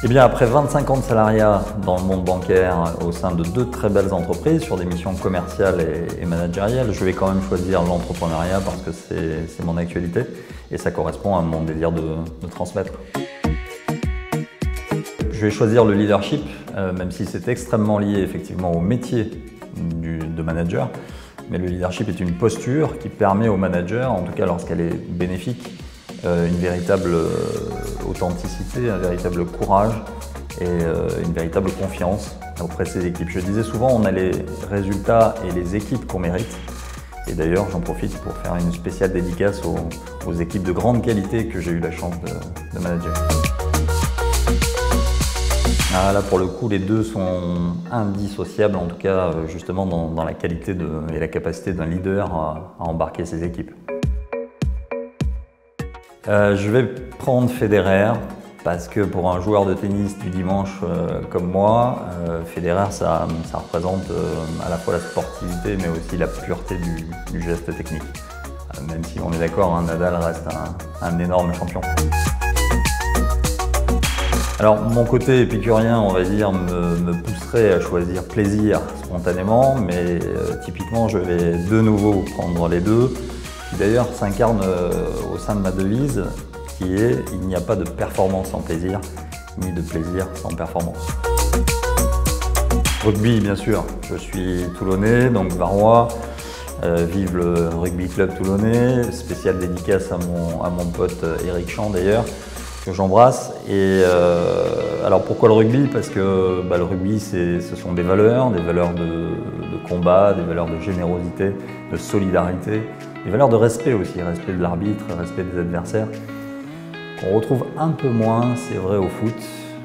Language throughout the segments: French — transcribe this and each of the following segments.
Eh bien, après 25 ans de salariat dans le monde bancaire au sein de 2 très belles entreprises sur des missions commerciales et managériales, je vais quand même choisir l'entrepreneuriat parce que c'est mon actualité et ça correspond à mon désir de transmettre. Je vais choisir le leadership, même si c'est extrêmement lié effectivement au métier de manager. Mais le leadership est une posture qui permet au manager, en tout cas lorsqu'elle est bénéfique, une véritable authenticité, un véritable courage et une véritable confiance auprès de ses équipes. Je disais souvent, on a les résultats et les équipes qu'on mérite. Et d'ailleurs, j'en profite pour faire une spéciale dédicace aux équipes de grande qualité que j'ai eu la chance de manager. Ah, là, pour le coup, les deux sont indissociables, en tout cas justement dans la qualité et la capacité d'un leader à embarquer ses équipes. Je vais prendre Federer parce que pour un joueur de tennis du dimanche comme moi, Federer ça représente à la fois la sportivité mais aussi la pureté du geste technique. Même si on est d'accord, Nadal reste un énorme champion. Alors mon côté épicurien, on va dire, me pousserait à choisir plaisir spontanément, mais typiquement je vais de nouveau prendre les deux, qui d'ailleurs s'incarne au sein de ma devise, qui est « Il n'y a pas de performance sans plaisir, ni de plaisir sans performance ». Rugby, bien sûr, je suis toulonnais, donc varois, vive le rugby club toulonnais, spéciale dédicace à mon pote Eric Champ d'ailleurs, que j'embrasse. Et alors pourquoi le rugby? Parce que le rugby, ce sont des valeurs de combat, des valeurs de générosité, de solidarité, des valeurs de respect aussi, respect de l'arbitre, respect des adversaires, qu'on retrouve un peu moins, c'est vrai, au foot.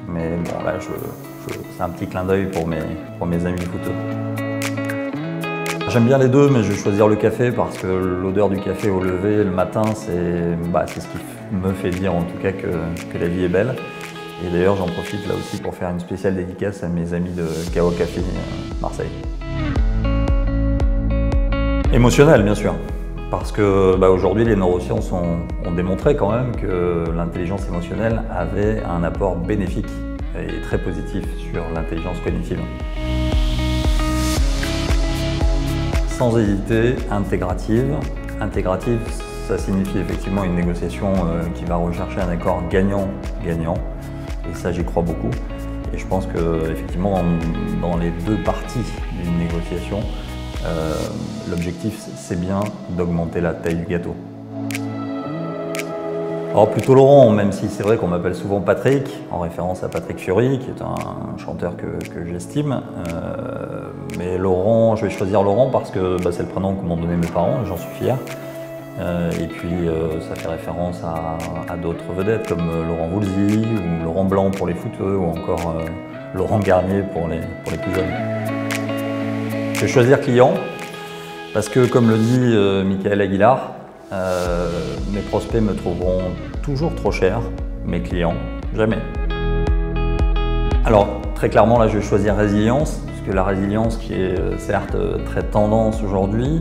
Mais bon, là, c'est un petit clin d'œil pour mes amis footeux. J'aime bien les deux, mais je vais choisir le café parce que l'odeur du café au lever le matin, c'est ce qui me fait dire en tout cas que la vie est belle. Et d'ailleurs, j'en profite là aussi pour faire une spéciale dédicace à mes amis de Kao Café Marseille. Émotionnel, bien sûr. Parce que aujourd'hui, les neurosciences ont démontré quand même que l'intelligence émotionnelle avait un apport bénéfique et très positif sur l'intelligence cognitive. Sans hésiter, intégrative. Intégrative, ça signifie effectivement une négociation qui va rechercher un accord gagnant-gagnant. Et ça, j'y crois beaucoup. Et je pense que effectivement, dans les deux parties d'une négociation, l'objectif, c'est bien d'augmenter la taille du gâteau. Alors plutôt Laurent, même si c'est vrai qu'on m'appelle souvent Patrick, en référence à Patrick Fiori, qui est un chanteur que j'estime. Mais Laurent, je vais choisir Laurent parce que c'est le prénom que m'ont donné mes parents et j'en suis fier. Et puis ça fait référence à d'autres vedettes comme Laurent Voulzy ou Laurent Blanc pour les footeux ou encore Laurent Garnier pour les plus jeunes. Je vais choisir client parce que comme le dit Michael Aguilar, mes prospects me trouveront toujours trop cher, mes clients jamais. Alors très clairement là je vais choisir résilience, parce que la résilience qui est certes très tendance aujourd'hui,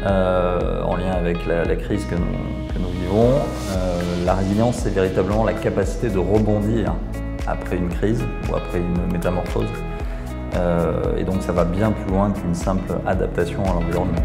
en lien avec la crise que nous vivons, la résilience c'est véritablement la capacité de rebondir après une crise ou après une métamorphose. Et donc ça va bien plus loin qu'une simple adaptation à l'environnement.